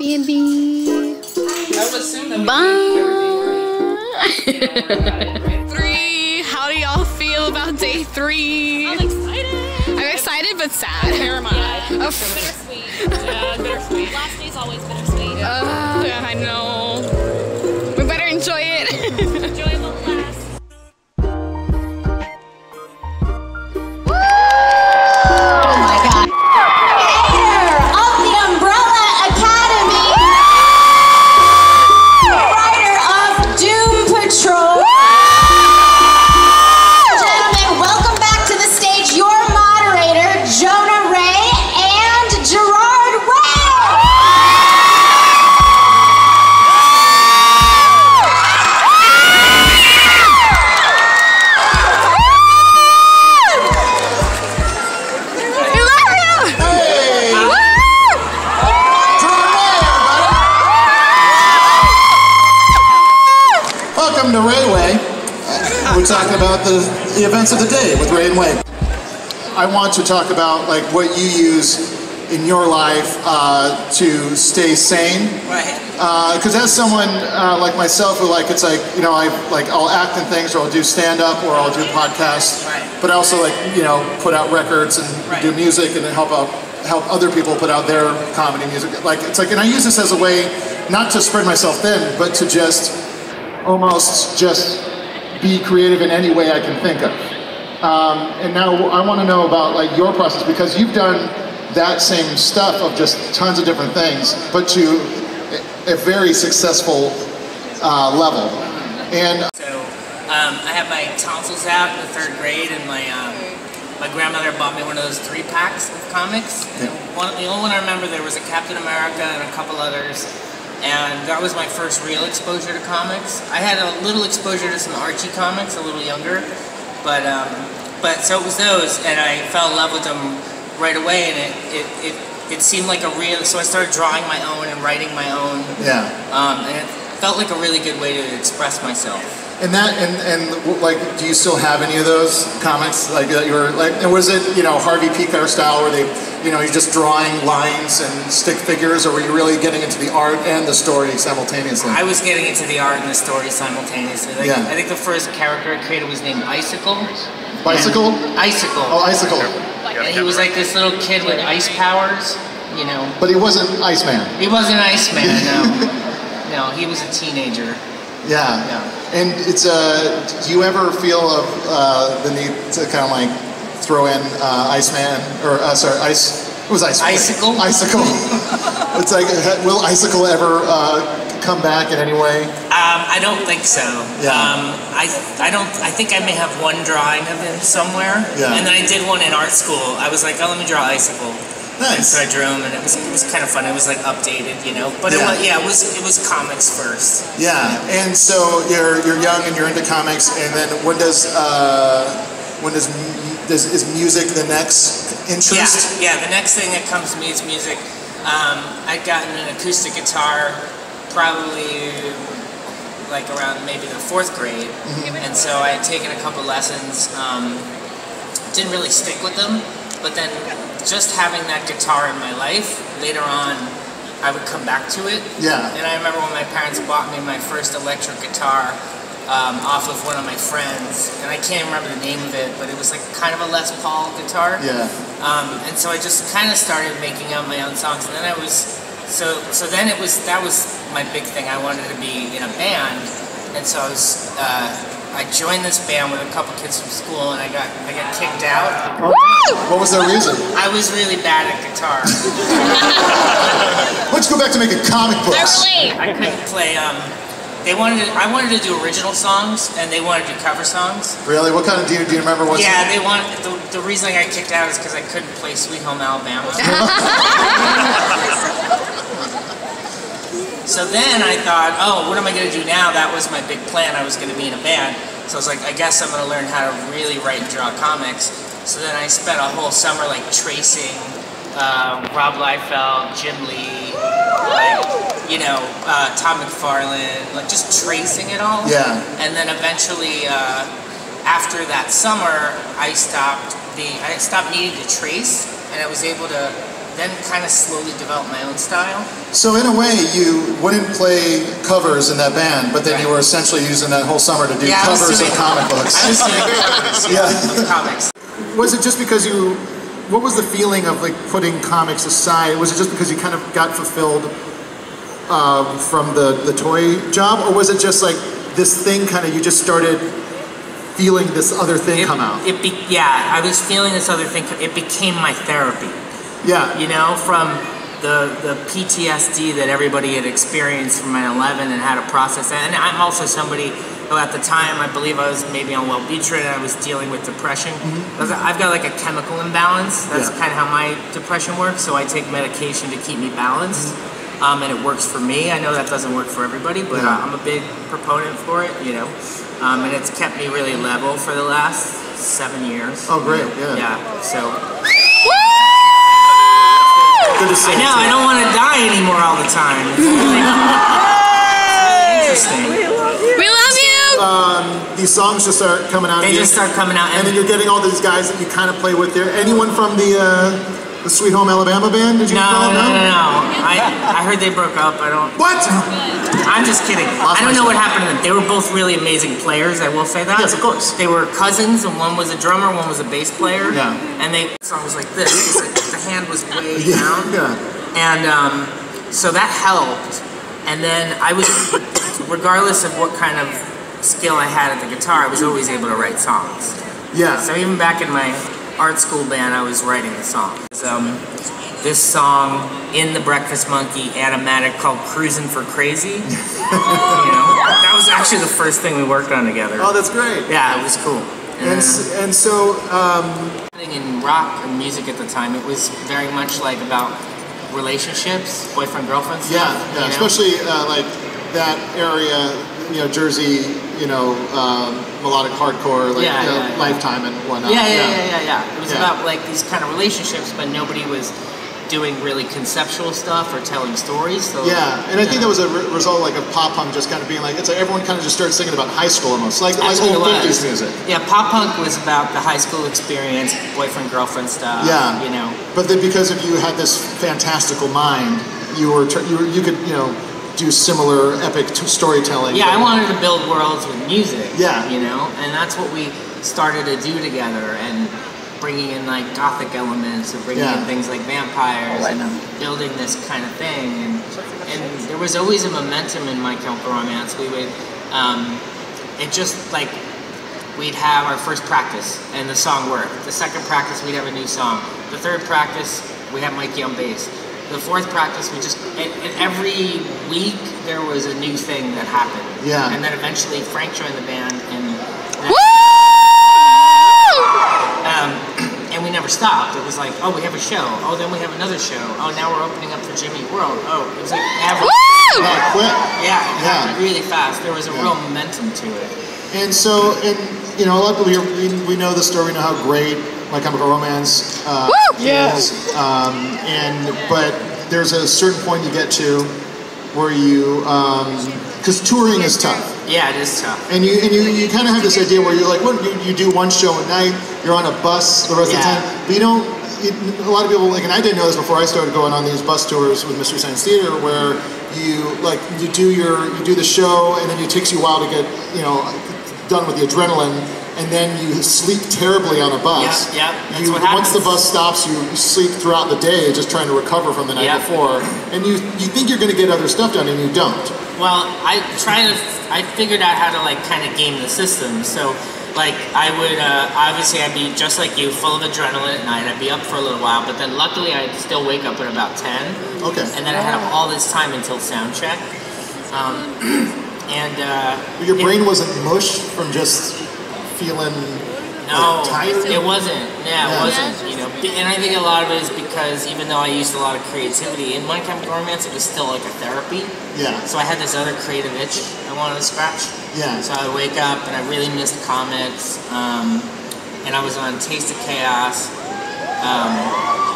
Andy. Bye. 3. How do y'all feel about day 3? I'm excited. I'm excited but sad. Here am I. Yeah. Bittersweet. Yeah, bittersweet. Last day's always bittersweet. Yeah, I know. We better enjoy it. Enjoy the last. We're talking about the events of the day with Ray and Wade. I want to talk about like what you use in your life to stay sane. Right. Because as someone like myself, who like it's like I'll act in things, or I'll do stand up, or I'll do podcasts. Right. But I also put out records and do music and help other people put out their comedy music. And I use this as a way not to spread myself thin, but to just be creative in any way I can think of. And now I want to know about your process, because you've done that same stuff of just tons of different things, but to a very successful level. And so I had my tonsils out in the 3rd grade, and my grandmother bought me one of those 3-packs of comics. Yeah. The only one I remember, there was a Captain America and a couple others. And that was my first real exposure to comics. I had a little exposure to some Archie comics, a little younger, but so it was those, and I fell in love with them right away, and it seemed like a real. So I started drawing my own and writing my own. Yeah. And it felt like a really good way to express myself. And do you still have any of those comics that you were and was it Harvey Pekar style, where you're just drawing lines and stick figures, or were you really getting into the art and the story simultaneously? I was getting into the art and the story simultaneously. Yeah. I think the first character I created was named Icicle. Bicycle? Icicle. Oh, Icicle. And he was like this little kid with ice powers, But he wasn't Iceman. He wasn't Iceman, no. No, he was a teenager. Yeah. And it's do you ever feel the need to kind of throw in Iceman, or Ice? It was Icicle. Icicle. It's will Icicle ever come back in any way? I don't think so. Yeah. I think I may have one drawing of him somewhere. Yeah. And then I did one in art school. I was like, oh, let me draw Icicle. Nice. And so I drew him, and it was kind of fun. It was updated, But Yeah. it was comics first. Yeah. And so you're young and you're into comics, and then is music the next interest? Yeah. The next thing that comes to me is music. I'd gotten an acoustic guitar probably around maybe the 4th grade, and so I had taken a couple lessons. Didn't really stick with them, but then just having that guitar in my life, later on, I would come back to it. Yeah. And I remember when my parents bought me my first electric guitar off of one of my friends, and I can't remember the name of it, but it was kind of a Les Paul guitar. Yeah. And so I just kind of started making up my own songs, and then that was my big thing. I wanted to be in a band, and so I joined this band with a couple kids from school, and I got kicked out. Oh, what was their reason? I was really bad at guitar. Let's go back to making comic books. I couldn't play. I wanted to do original songs, and they wanted to do cover songs. Really? What kind of do you remember? Yeah, they wanted. The reason I got kicked out is because I couldn't play Sweet Home Alabama. So then I thought, oh, what am I going to do now? That was my big plan. I was going to be in a band. So I was like, I guess I'm going to learn how to really write and draw comics. So then I spent a whole summer tracing Rob Liefeld, Jim Lee, Tom McFarlane, just tracing it all. Yeah. And then eventually, after that summer, I stopped needing to trace, and I was able to then kind of slowly developed my own style. So in a way, you wouldn't play covers in that band, but then you were essentially using that whole summer to do covers of comic books. I was doing covers, of comics. Was it just because you, what was the feeling of like putting comics aside? Was it just because you kind of got fulfilled from the toy job, or was it just like this thing kind of, you just started feeling this other thing come out? Yeah, I was feeling this other thing. It became my therapy. Yeah. You know, from the PTSD that everybody had experienced from 9/11 and how to process that. And I'm also somebody who at the time, I believe I was maybe on Wellbutrin and I was dealing with depression. I've got like a chemical imbalance. That's kind of how my depression works. So I take medication to keep me balanced. And it works for me. I know that doesn't work for everybody, but I'm a big proponent for it, you know. And it's kept me really level for the last 7 years. Oh, great, Yeah, so. Good to see I know, I don't want to die anymore all the time. It's really interesting. We love you! These songs just start coming out. They just start coming out. And then you're getting all these guys that you kind of play with there. Anyone from the Sweet Home Alabama band? Did you call them? No. I heard they broke up. I don't. What? I'm just kidding. I don't know what happened to them. They were both really amazing players. I will say that. Yes, of course. They were cousins, and one was a drummer, one was a bass player. Yeah. And the song was like this. It was like the hand was way down. Yeah. And so that helped. And then I was, regardless of what kind of skill I had at the guitar, I was always able to write songs. Yeah. So even back in my art school band, I was writing the songs. This song in the Breakfast Monkey animatic called Cruisin' for Crazy. You know, that was actually the first thing we worked on together. Oh, that's great. Yeah, it was cool. And so, in rock and music at the time, it was very much like about relationships, boyfriend-girlfriend stuff. yeah, you know? especially like that area, you know, Jersey, you know, melodic hardcore, like Lifetime and whatnot. Yeah. It was about like these kind of relationships, but nobody was doing really conceptual stuff or telling stories. So, and I think that was a result like of pop punk just kind of being like, it's like everyone kind of just started singing about high school almost, like old 50s music. Yeah, pop punk was about the high school experience, boyfriend girlfriend stuff. Yeah, you know. But then because of you had this fantastical mind, you could do similar epic storytelling. Yeah, I wanted to build worlds with music. Yeah, you know, and that's what we started to do together, and bringing in like gothic elements, and bringing in things like vampires, and building this kind of thing. And there was always a momentum in My Chemical Romance. We would, it just like, we'd have our first practice and the song worked. The second practice, we'd have a new song. The third practice, we had Mikey on bass. The fourth practice, we just, and every week there was a new thing that happened. Yeah. And then eventually Frank joined the band, and we never stopped. It was like, oh, we have a show. Oh, then we have another show. Oh, now we're opening up for Jimmy World. Oh, it was like every. Yeah, it happened really fast. There was a real momentum to it. And so, you know, a lot of people here, we know the story. We know how great My Chemical Romance is. But there's a certain point you get to where you, because touring is tough. Yeah, it is tough. And you kind of have this idea where you're like, what, you do one show a night, you're on a bus the rest of the time, but you don't, a lot of people, like, and I didn't know this before I started going on these bus tours with Mystery Science Theater, where you do the show, and then it takes you a while to get, you know, done with the adrenaline, and then you sleep terribly on a bus. Yeah, that's what happens. Once the bus stops, you sleep throughout the day just trying to recover from the night before, and you think you're going to get other stuff done, and you don't. Well, I figured out how to like kind of game the system. So like I would, obviously I'd be just like you, full of adrenaline at night. I'd be up for a little while, but then luckily I'd still wake up at about 10. Okay. And then I'd have all this time until sound check. But your brain wasn't mush from just feeling tired? It wasn't. Yeah, it wasn't. You know, and I think a lot of it is because even though I used a lot of creativity in My Chemical Romance, it was still like a therapy. Yeah. So I had this other creative itch I wanted to scratch. Yeah. So I would wake up and I really missed comics, and I was on Taste of Chaos,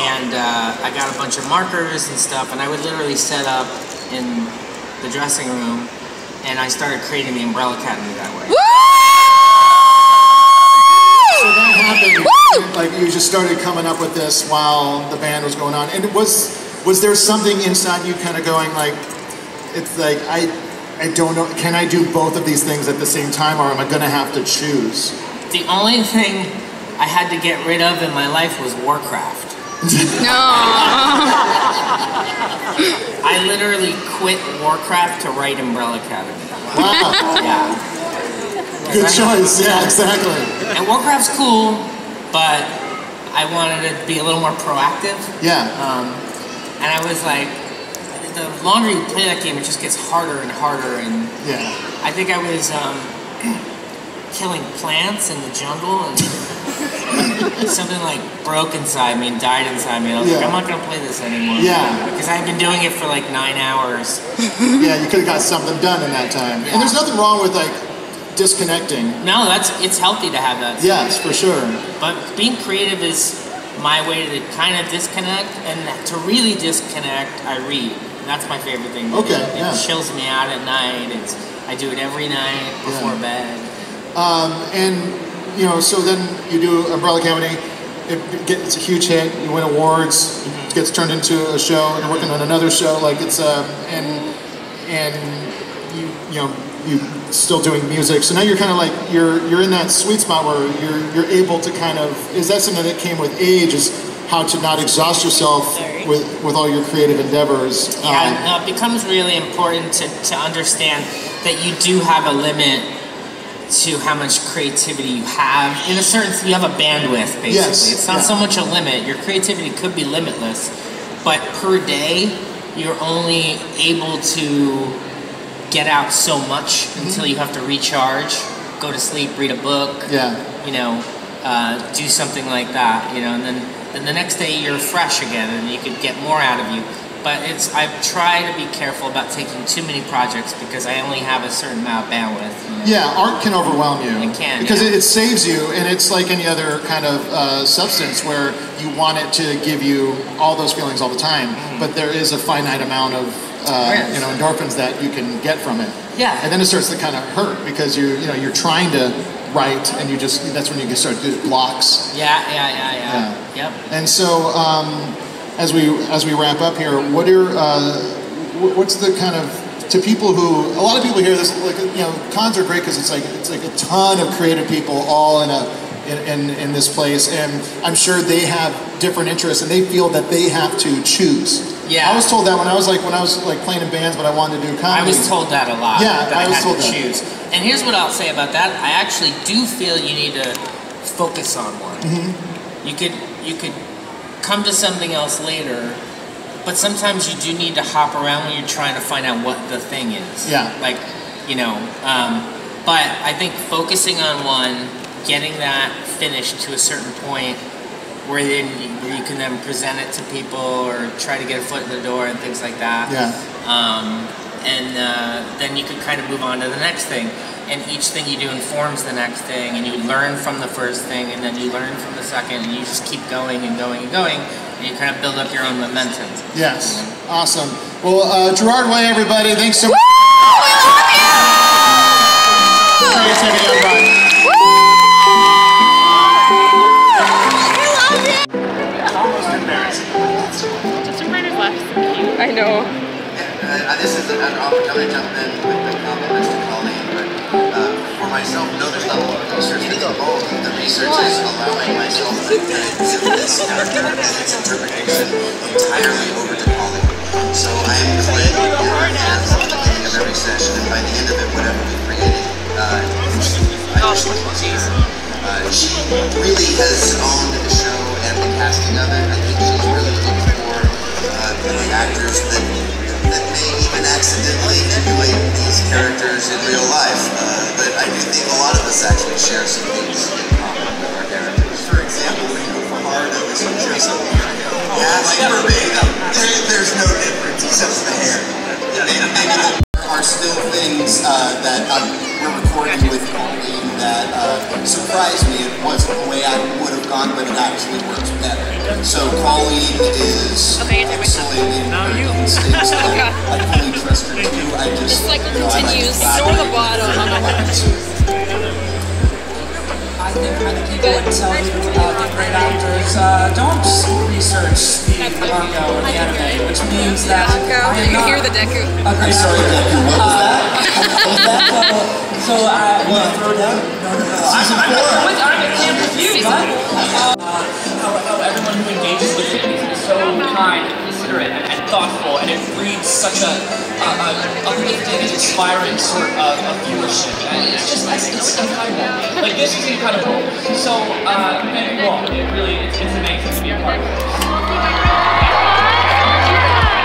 and I got a bunch of markers and stuff, and I would literally set up in the dressing room, and I started creating the Umbrella Academy that way. So that happened. Like you just started coming up with this while the band was going on, and was there something inside you kind of going like, it's like I don't know, can I do both of these things at the same time, or am I going to have to choose? The only thing I had to get rid of in my life was Warcraft. No. I literally quit Warcraft to write Umbrella Academy. Wow. Yeah. Good choice. Yeah, exactly. And Warcraft's cool, but I wanted to be a little more proactive. Yeah. And I was like, the longer you play that game, it just gets harder and harder. And yeah. I think I was killing plants in the jungle, and something like broke inside me and died inside me. I was like, I'm not gonna play this anymore. Yeah. Because I've been doing it for like 9 hours. Yeah, you could have got something done in that time. Yeah. And there's nothing wrong with like disconnecting. No, it's healthy to have that. Yes, for sure. But being creative is my way to kind of disconnect, and to really disconnect, I read. That's my favorite thing. Okay, It chills me out at night. I do it every night before bed. And you know, so then you do Umbrella Academy. It's a huge hit. You win awards. It gets turned into a show. And you're working on another show. Like it's and you still doing music. So now you're kind of like you're in that sweet spot where you're able to kind of. Is that something that came with age? Is how to not exhaust yourself with all your creative endeavors. Yeah, it becomes really important to understand that you do have a limit to how much creativity you have. In a certain, you have a bandwidth, basically. Yes. It's not so much a limit. Your creativity could be limitless, but per day, you're only able to get out so much until you have to recharge, go to sleep, read a book, you know, do something like that, you know, and then the next day you're fresh again and you could get more out of you. But I try to be careful about taking too many projects because I only have a certain amount of bandwidth. You know? Yeah, art can overwhelm you. It can, because it saves you, and it's like any other kind of substance where you want it to give you all those feelings all the time, but there is a finite amount of you know, endorphins that you can get from it. Yeah. And then it starts to kind of hurt because you're trying to write, and that's when you can start to do blocks. Yeah. Yep. And so, as we wrap up here, what's the kind of, to people who, a lot of people hear this, like, you know, cons are great because it's like a ton of creative people all in this place, and I'm sure they have different interests and they feel that they have to choose. Yeah. I was told that when I was playing in bands, but I wanted to do comedy. I was told that a lot. Yeah, that I was had told to that. choose. And here's what I'll say about that. I actually do feel you need to focus on one. You could come to something else later, but sometimes you do need to hop around when you're trying to find out what the thing is. Yeah. Like, you know, but I think focusing on one, getting that finished to a certain point where you can then present it to people or try to get a foot in the door and things like that. Yeah. Then you can kind of move on to the next thing. And each thing you do informs the next thing, and you learn from the first thing, and then you learn from the second, and you just keep going and going and going, and you kind of build up your own momentum. Yes. Awesome. Well, Gerard Way, everybody, thanks so much. We love you! Thanks for checking out, Brian. It's almost embarrassing. Just a minute left. I know. This is an opportunity to jump in with the compliments to Colleen, but for myself, no, there's not a lot of research involved. The research is allowing myself to give this character and its interpretation entirely over to Colleen. So I am playing in her hands at the beginning of every session, and by the end of it, whatever we created, she really has owned the show and the casting of it. I think she's really looking for actors that may even accidentally emulate these characters in real life. But I do think a lot of us actually share some things in common with our characters. For example, when you go for hard on this Jason, super big. There's no difference except for the hair. There are still things that we're recording with Colleen that surprised me. It wasn't the way I would have gone, but it actually works better. So Colleen is excellent in her instincts. I fully trust her too. I just Cycle continues. Ignore the bottom. I I think I would tell the great actors, don't research the manga or the anime, which means that You can hear the Deku. I'm sorry, what was that? So I throw down. Season 4. I can't refuse. How everyone who engages with it is so kind and considerate and thoughtful, and it breeds such a uplifting and inspiring sort of viewership. And it's incredible. Like, this is incredible. So, and well, it's amazing to be a part of it.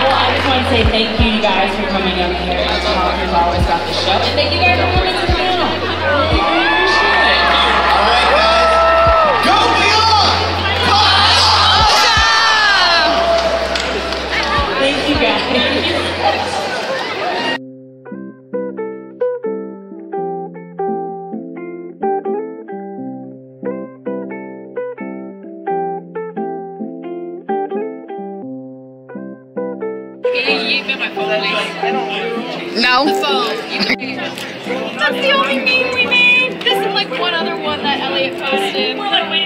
Well, I just want to say thank you guys for coming up here and talking about always about the show. And thank you guys for coming to the panel. Really appreciate it. All right, guys. Go beyond! Thank you guys. No. The phone. That's the only meme we made. This is like one other one that Elliot posted. We're like, wait.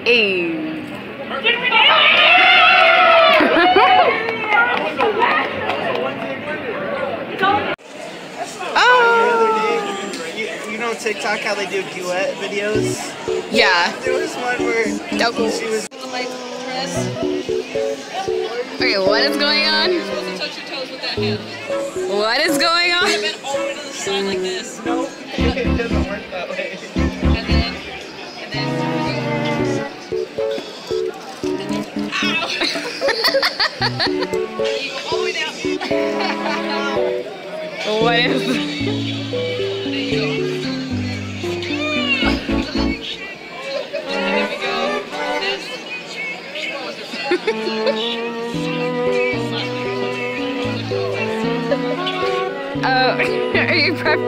Hey. You know TikTok, how they do duet videos? Yeah. There was one where she was Like, Chris, Okay, what is going on? you're supposed to touch your toes with that hand. What is going on? And bend all the way to the side like this. no, it doesn't work that way. And then. Ow! You go all the way down. What is? There you go. And there we go.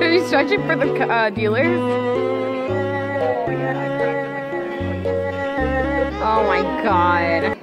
Are you stretching for the dealers? Oh my god.